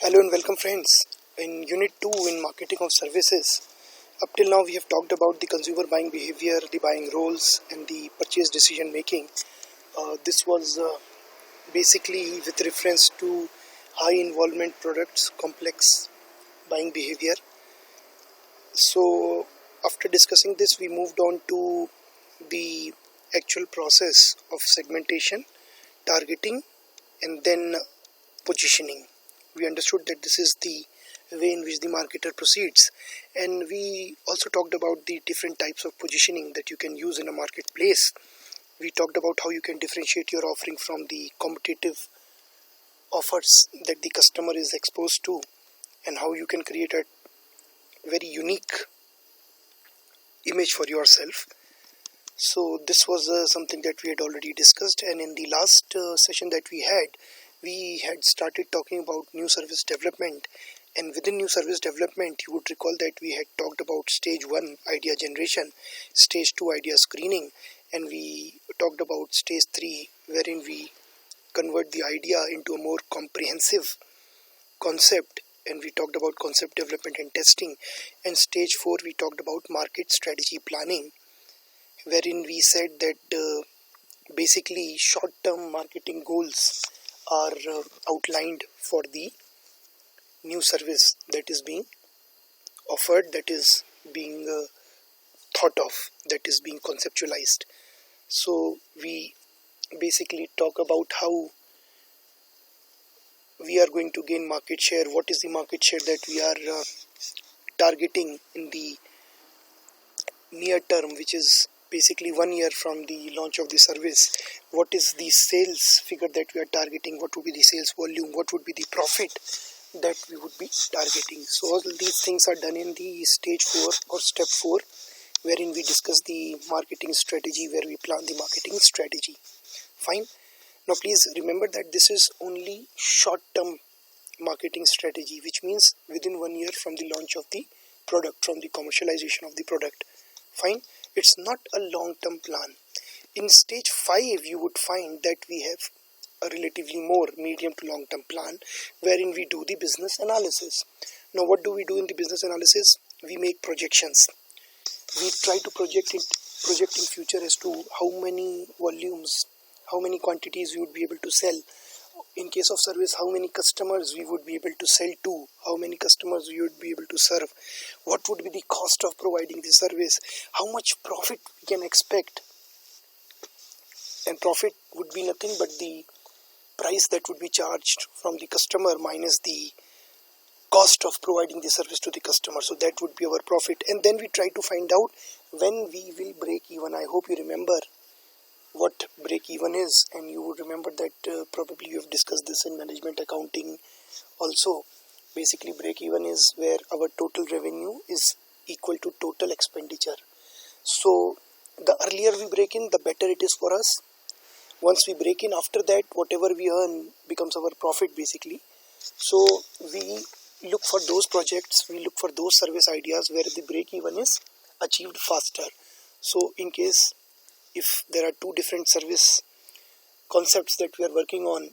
Hello and welcome friends. In Unit 2 in Marketing of Services, up till now we have talked about the consumer buying behavior, the buying roles and the purchase decision making. This was basically with reference to high involvement products, complex buying behavior. So after discussing this, we moved on to the actual process of segmentation, targeting and then positioning. We understood that this is the way in which the marketer proceeds, and we also talked about the different types of positioning that you can use in a marketplace. We talked about how you can differentiate your offering from the competitive offers that the customer is exposed to, and how you can create a very unique image for yourself. So this was something that we had already discussed, and in the last session that we had started talking about new service development. And within new service development, you would recall that we had talked about stage 1 idea generation, stage 2 idea screening, and we talked about stage 3 wherein we convert the idea into a more comprehensive concept, and we talked about concept development and testing. And stage 4 we talked about market strategy planning, wherein we said that basically short-term marketing goals are outlined for the new service that is being offered, that is being thought of, that is being conceptualized. So we basically talk about how we are going to gain market share, what is the market share that we are targeting in the near term, which is basically 1 year from the launch of the service. What is the sales figure that we are targeting? What would be the sales volume? What would be the profit that we would be targeting? So all these things are done in the stage 4 or step 4, wherein we discuss the marketing strategy, where we plan the marketing strategy. Fine. Now please remember that this is only short-term marketing strategy, which means within 1 year from the launch of the product, from the commercialization of the product. Fine. It's not a long-term plan. In stage 5, you would find that we have a relatively more medium to long-term plan, wherein we do the business analysis. Now, what do we do in the business analysis? We make projections. We try to project in future as to how many volumes, how many quantities we would be able to sell. In case of service, how many customers we would be able to sell to, how many customers we would be able to serve, what would be the cost of providing the service, how much profit we can expect. And profit would be nothing but the price that would be charged from the customer minus the cost of providing the service to the customer. So that would be our profit. And then we try to find out when we will break even. I hope you remember what break even is, and you would remember that probably you have discussed this in management accounting also. Basically, break even is where our total revenue is equal to total expenditure. So the earlier we break in, the better it is for us. Once we break in, after that whatever we earn becomes our profit basically. So we look for those projects, we look for those service ideas where the break even is achieved faster. So in case if there are two different service concepts that we are working on,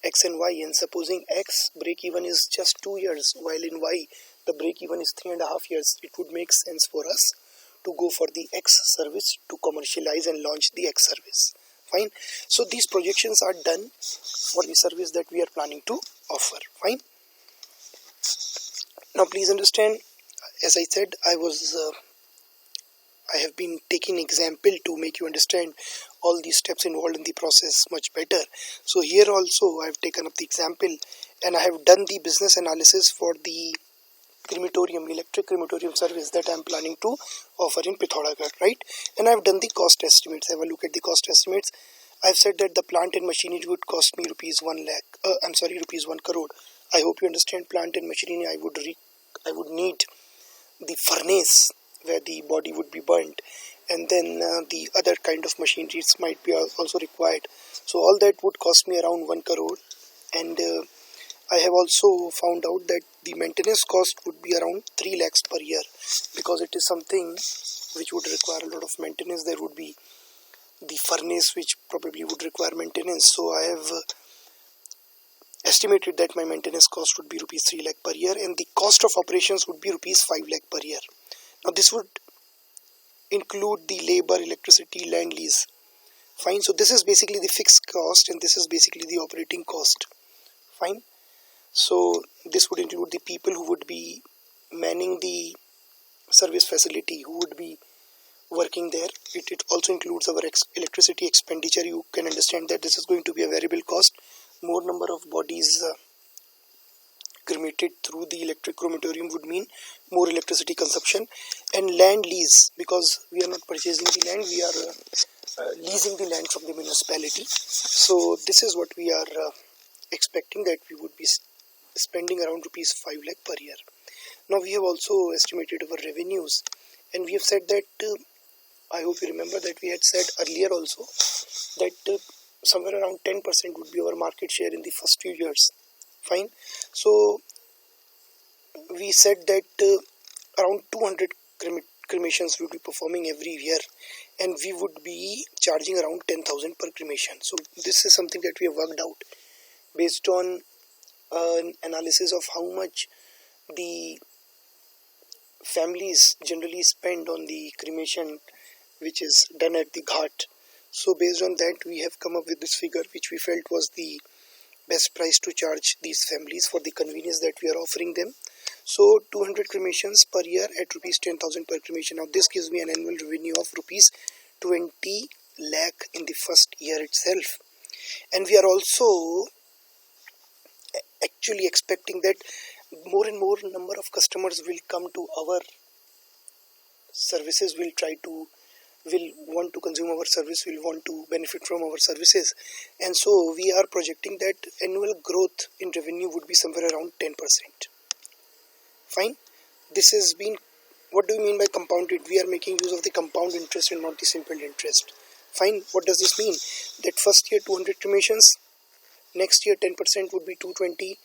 X and Y, and supposing X break even is just 2 years, while in Y the break even is 3.5 years, it would make sense for us to go for the X service to commercialize and launch the X service. Fine. So these projections are done for the service that we are planning to offer. Fine. Now please understand, as I said, I have been taking example to make you understand all these steps involved in the process much better. So here also I have taken up the example, and I have done the business analysis for the crematorium, electric crematorium service that I am planning to offer in Pithoragarh, right? And I have done the cost estimates. Have a look at the cost estimates. I have said that the plant and machinery would cost me rupees 1 crore. I hope you understand. Plant and machinery, I would need the furnace where the body would be burnt, and then the other kind of machineries might be also required. So all that would cost me around 1 crore, and I have also found out that the maintenance cost would be around 3 lakhs per year, because it is something which would require a lot of maintenance. There would be the furnace which probably would require maintenance. So I have estimated that my maintenance cost would be rupees 3 lakh per year, and the cost of operations would be rupees 5 lakh per year. Now this would include the labor, electricity, land lease. Fine. So this is basically the fixed cost, and this is basically the operating cost. Fine. So this would include the people who would be manning the service facility, who would be working there. It also includes our electricity expenditure. You can understand that this is going to be a variable cost. More number of bodies cremated through the electric crematorium would mean more electricity consumption. And land lease, because we are not purchasing the land, we are leasing the land from the municipality. So this is what we are expecting, that we would be spending around rupees 5 lakh per year. Now we have also estimated our revenues, and we have said that I hope you remember that we had said earlier also that somewhere around 10% would be our market share in the first few years. Fine. So we said that around 200 cremations we would be performing every year, and we would be charging around 10,000 per cremation. So this is something that we have worked out based on an analysis of how much the families generally spend on the cremation which is done at the ghat. So based on that, we have come up with this figure, which we felt was the best price to charge these families for the convenience that we are offering them. So 200 cremations per year at rupees 10,000 per cremation. Now this gives me an annual revenue of rupees 20 lakh in the first year itself. And we are also actually expecting that more and more number of customers will come to our services, will want to consume our service, will want to benefit from our services. And so we are projecting that annual growth in revenue would be somewhere around 10%. Fine. This has been, what do you mean by compounded? We are making use of the compound interest and not the simple interest. Fine. What does this mean? That first year 200 cremations, next year 10% would be 220,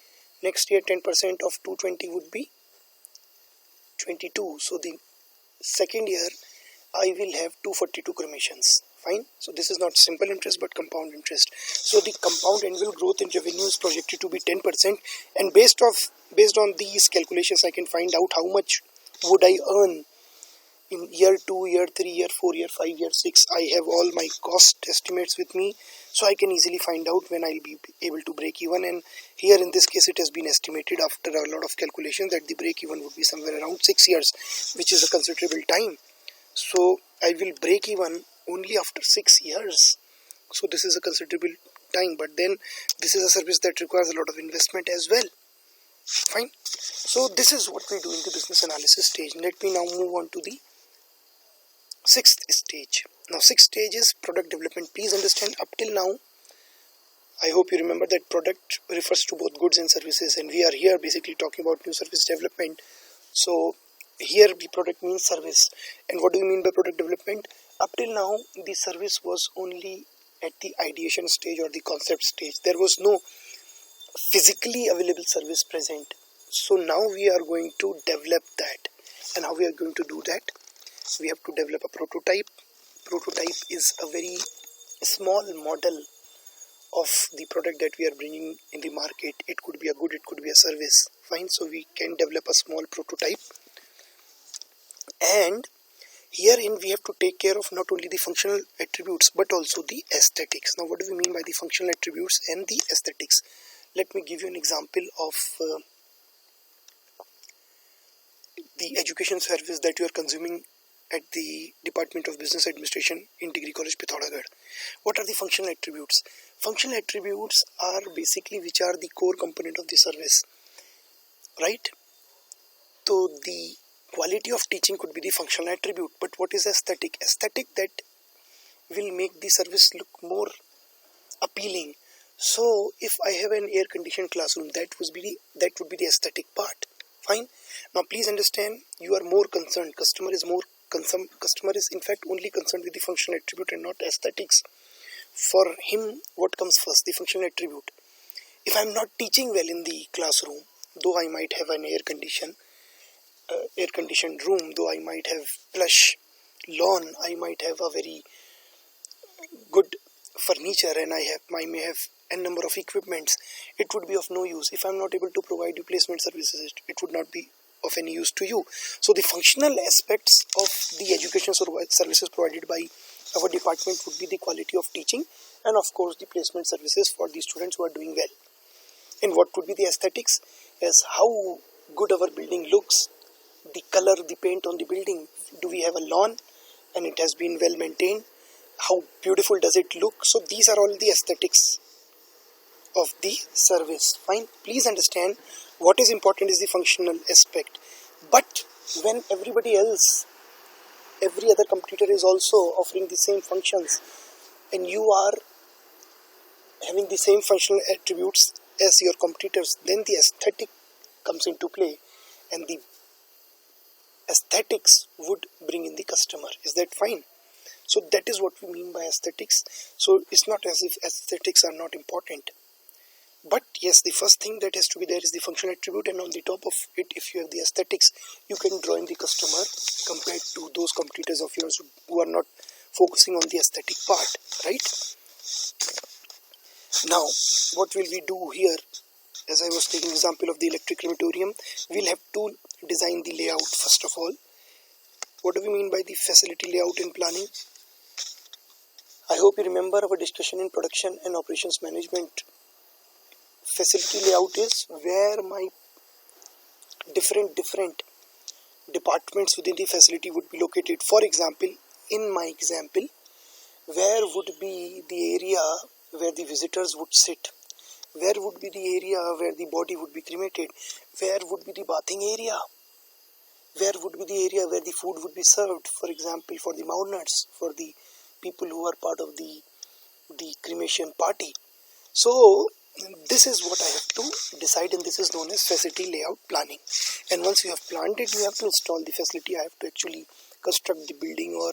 next year 10% of 220 would be 22. So the second year I will have 242 cremations. Fine. So this is not simple interest but compound interest. So the compound annual growth in revenue is projected to be 10%, and based on these calculations I can find out how much would I earn in year 2, year 3, year 4, year 5, year 6. I have all my cost estimates with me, so I can easily find out when I'll be able to break even. And here in this case it has been estimated after a lot of calculation that the break even would be somewhere around 6 years, which is a considerable time. So I will break even only after 6 years. So this is a considerable time, but then this is a service that requires a lot of investment as well. Fine. So this is what we do in the business analysis stage. Let me now move on to the sixth stage. Now sixth stage is product development. Please understand, up till now I hope you remember that product refers to both goods and services, and we are here basically talking about new service development. So here the product means service. And what do you mean by product development? Up till now the service was only at the ideation stage or the concept stage. There was no physically available service present. So now we are going to develop that. And how we are going to do that? We have to develop a prototype. Prototype is a very small model of the product that we are bringing in the market. It could be a good, it could be a service. Fine. So we can develop a small prototype, and herein we have to take care of not only the functional attributes but also the aesthetics. Now what do we mean by the functional attributes and the aesthetics? Let me give you an example of the education service that you are consuming at the Department of Business Administration in Degree College, Pithoragarh. What are the functional attributes? Functional attributes are basically which are the core component of the service, right? So the quality of teaching could be the functional attribute, but what is aesthetic? Aesthetic that will make the service look more appealing. So if I have an air-conditioned classroom, that would be the aesthetic part. Fine. Now please understand, you are more concerned. Customer is in fact only concerned with the functional attribute and not aesthetics. For him, what comes first? The functional attribute. If I am not teaching well in the classroom, though I might have an air-conditioned room, though I might have plush lawn, I might have a very good furniture, and I may have n number of equipments, it would be of no use. If I'm not able to provide you placement services, it would not be of any use to you. So the functional aspects of the education services provided by our department would be the quality of teaching, and of course the placement services for the students who are doing well. And what would be the aesthetics? As how good our building looks, the color, the paint on the building. Do we have a lawn and it has been well maintained? How beautiful does it look? So these are all the aesthetics of the service. Fine. Please understand, what is important is the functional aspect. But when everybody else, every other competitor is also offering the same functions, and you are having the same functional attributes as your competitors, then the aesthetic comes into play, and the aesthetics would bring in the customer. Is that fine? So that is what we mean by aesthetics. So it's not as if aesthetics are not important. But yes, the first thing that has to be there is the functional attribute, and on the top of it, if you have the aesthetics, you can draw in the customer compared to those competitors of yours who are not focusing on the aesthetic part, right? Now, what will we do here? As I was taking example of the electric crematorium, we'll have to design the layout first of all. What do we mean by the facility layout and planning? I hope you remember our discussion in production and operations management. Facility layout is where my different departments within the facility would be located. For example, in my example, where would be the area where the visitors would sit? Where would be the area where the body would be cremated? Where would be the bathing area? Where would be the area where the food would be served? For example, for the mourners, for the people who are part of the cremation party. So this is what I have to decide, and this is known as facility layout planning. And once you have planned it, you have to install the facility. I have to actually construct the building, or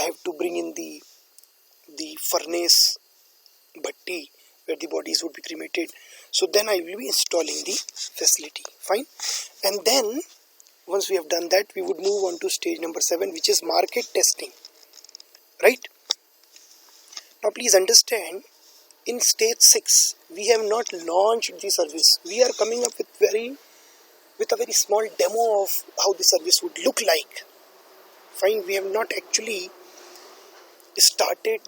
I have to bring in the furnace bhatti where the bodies would be cremated. So then I will be installing the facility. Fine. And then once we have done that, we would move on to stage number 7, which is market testing. Right? Now please understand, in stage 6, we have not launched the service. We are coming up with a very small demo of how the service would look like. Fine, we have not actually started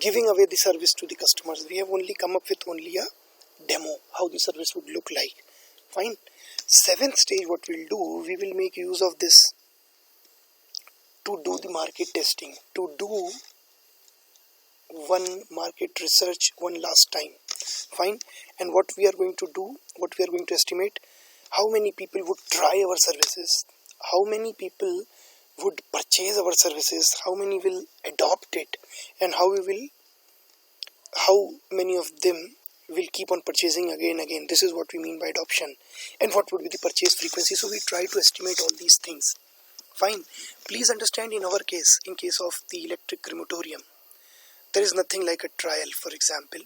giving away the service to the customers. We have only come up with only a demo, how the service would look like. Fine. 7th stage, what we'll do, we will make use of this to do the market testing, to do one market research one last time. Fine. And what we are going to do, what we are going to estimate, how many people would try our services, how many people would purchase our services, how many will adopt it, and how many of them will keep on purchasing again. This is what we mean by adoption. And what would be the purchase frequency. So we try to estimate all these things. Fine. Please understand, in our case, in case of the electric crematorium, there is nothing like a trial, for example.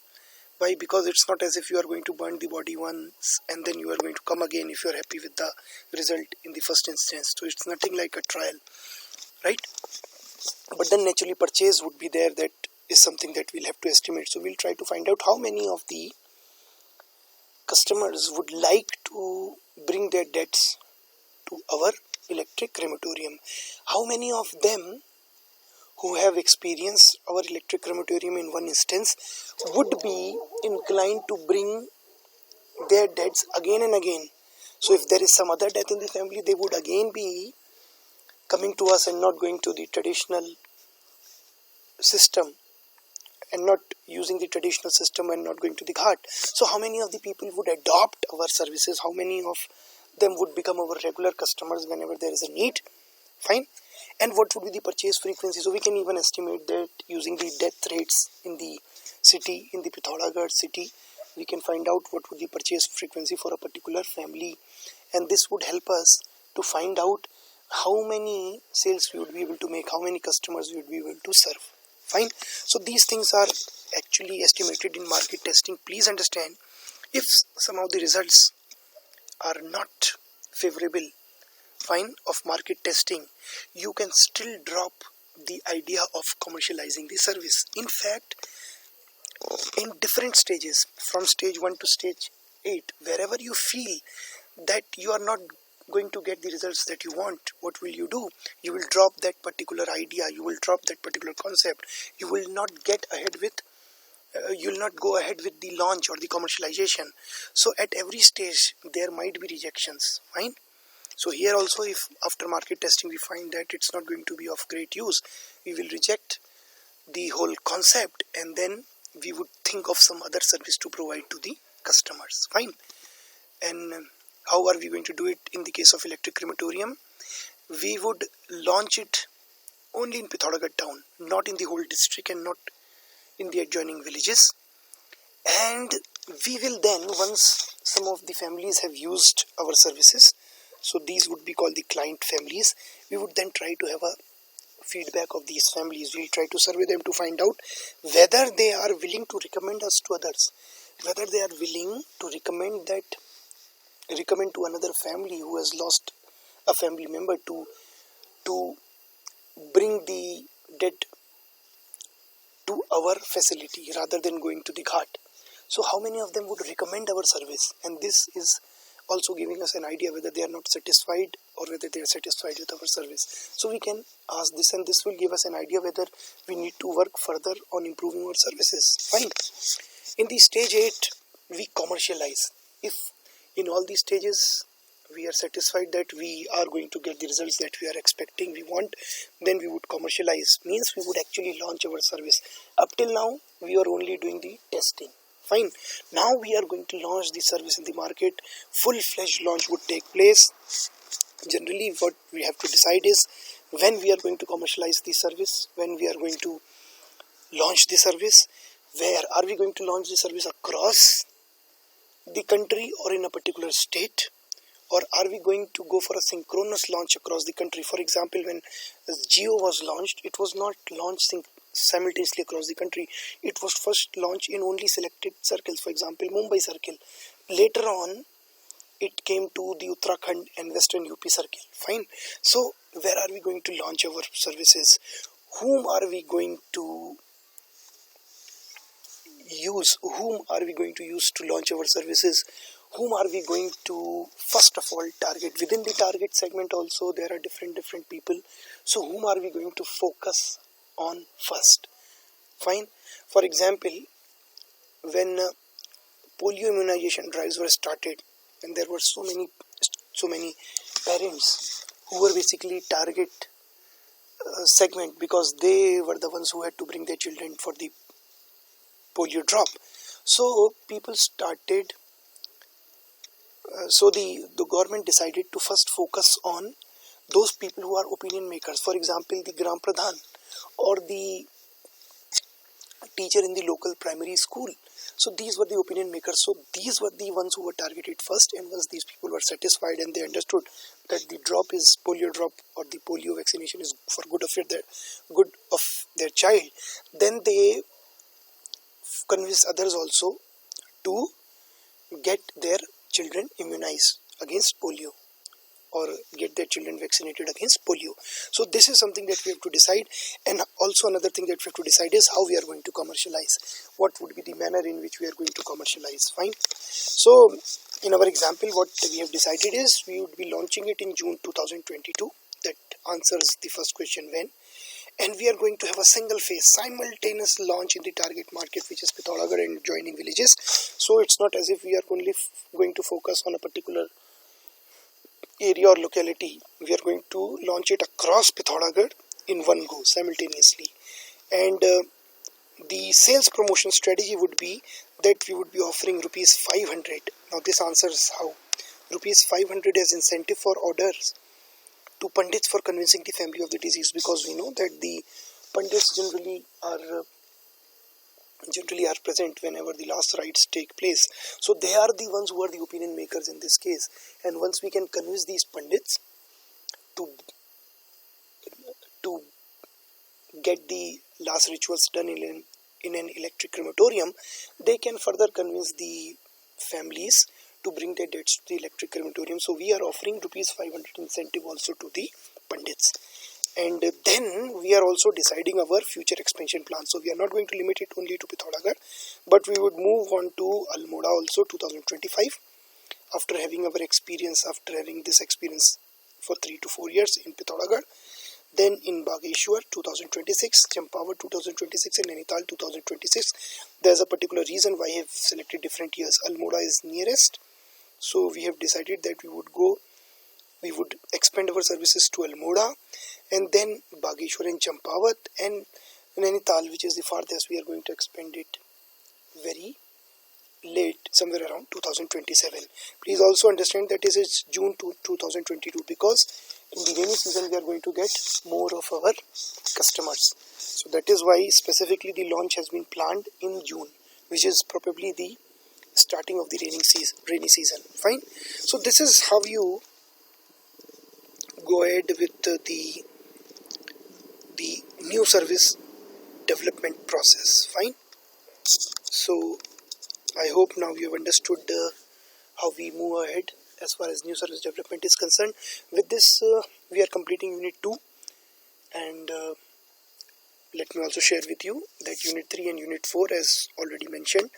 Why? Because it's not as if you are going to burn the body once and then you are going to come again if you are happy with the result in the first instance. So it's nothing like a trial, right? But then naturally purchase would be there. That is something that we'll have to estimate. So we'll try to find out how many of the customers would like to bring their debts to our electric crematorium. How many of them who have experienced our electric crematorium in one instance would be inclined to bring their deaths again and again. So if there is some other death in the family, they would again be coming to us and not going to the traditional system, and not using the traditional system and not going to the ghat. So how many of the people would adopt our services? How many of them would become our regular customers whenever there is a need? Fine. And what would be the purchase frequency? So we can even estimate that using the death rates in the city, in the Pithoragarh city, we can find out what would be purchase frequency for a particular family. And this would help us to find out how many sales we would be able to make, how many customers we would be able to serve. Fine. So these things are actually estimated in market testing. Please understand, if somehow the results are not favorable, fine, of market testing, you can still drop the idea of commercializing the service. In fact, in different stages, from stage 1 to stage 8. Wherever you feel that you are not going to get the results that you want, what will you do? You will drop that particular idea, you will drop that particular concept, you will not get ahead with you will not go ahead with the launch or the commercialization. So at every stage there might be rejections, fine. So here also, if after market testing we find that it's not going to be of great use, we will reject the whole concept, and then we would think of some other service to provide to the customers, fine. And how are we going to do it in the case of electric crematorium? We would launch it only in Pithoragarh town, not in the whole district and not in the adjoining villages. And we will then, once some of the families have used our services, so these would be called the client families, we would then try to have a feedback of these families. We'll try to survey them to find out whether they are willing to recommend us to others, whether they are willing to recommend to another family who has lost a family member to bring the dead to our facility rather than going to the ghat. So how many of them would recommend our service? And this is also giving us an idea whether they are not satisfied or whether they are satisfied with our service. So we can ask this, and this will give us an idea whether we need to work further on improving our services. Fine. In the stage 8, we commercialize. If in all these stages we are satisfied that we are going to get the results that we are expecting, we want, then we would commercialize. Means we would actually launch our service. Up till now, we are only doing the testing. Fine. Now we are going to launch the service in the market. Full-fledged launch would take place. Generally, what we have to decide is when we are going to commercialize the service, when we are going to launch the service, where are we going to launch the service, across the country or in a particular state, or are we going to go for a synchronous launch across the country? For example, when Jio was launched, it was not launched simultaneously across the country. It was first launched in only selected circles, for example Mumbai circle. Later on it came to the Uttarakhand and Western UP circle. Fine. So where are we going to launch our services? Whom are we going to use? Whom are we going to use to launch our services? Whom are we going to first of all target? Within the target segment also there are different people. So whom are we going to focus on first? Fine. For example, when polio immunization drives were started, and there were so many parents who were basically target segment, because they were the ones who had to bring their children for the polio drop. So people started so the government decided to first focus on those people who are opinion makers. For example, the Gram Pradhan or the teacher in the local primary school. So these were the opinion makers. So these were the ones who were targeted first, and once these people were satisfied and they understood that the drop is polio drop or the polio vaccination is for good of their child, then they convinced others also to get their children immunized against polio or get their children vaccinated against polio. So this is something that we have to decide. And also another thing that we have to decide is how we are going to commercialize. What would be the manner in which we are going to commercialize. Fine. So in our example, what we have decided is we would be launching it in June 2022. That answers the first question, when. And we are going to have a single phase simultaneous launch in the target market, which is Pithoragarh and adjoining villages. So it's not as if we are only going to focus on a particular area or locality. We are going to launch it across Pithoragarh in one go simultaneously. And the sales promotion strategy would be that we would be offering rupees 500. Now this answers how. Rupees 500 as incentive for orders to Pandits for convincing the family of the disease, because we know that the Pandits generally are present whenever the last rites take place. So they are the ones who are the opinion makers in this case. And once we can convince these Pandits to get the last rituals done in an electric crematorium, they can further convince the families to bring their deads to the electric crematorium. So we are offering rupees 500 incentive also to the Pandits. And then we are also deciding our future expansion plan. So we are not going to limit it only to Pithoragarh, but we would move on to Almora also 2025, after having our experience, after having this experience for 3 to 4 years in Pithoragarh. Then in Bageshwar 2026, Champavat 2026, and Nainital 2026. There's a particular reason why I have selected different years. Almora is nearest, so we have decided that we would expand our services to Almora, and then Bageshwar and Champavat, and Nainital, which is the farthest, we are going to expand it very late, somewhere around 2027. Please also understand that this is June 2022, because in the rainy season we are going to get more of our customers. So that is why specifically the launch has been planned in June, which is probably the starting of the rainy season. Fine. So this is how you go ahead with the new service development process. Fine. So I hope now you have understood how we move ahead as far as new service development is concerned. With this, we are completing Unit 2, and let me also share with you that Unit 3 and Unit 4, as already mentioned,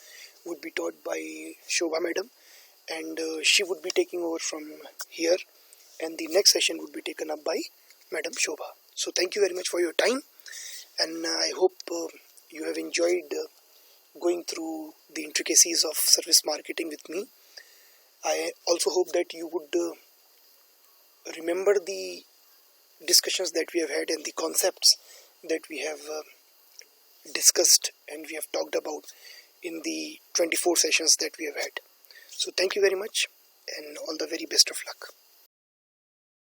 would be taught by Shobha Madam, and she would be taking over from here, and the next session would be taken up by Madam Shobha. So thank you very much for your time, and I hope you have enjoyed going through the intricacies of service marketing with me. I also hope that you would remember the discussions that we have had and the concepts that we have discussed and we have talked about in the 24 sessions that we have had. So thank you very much, and all the very best of luck.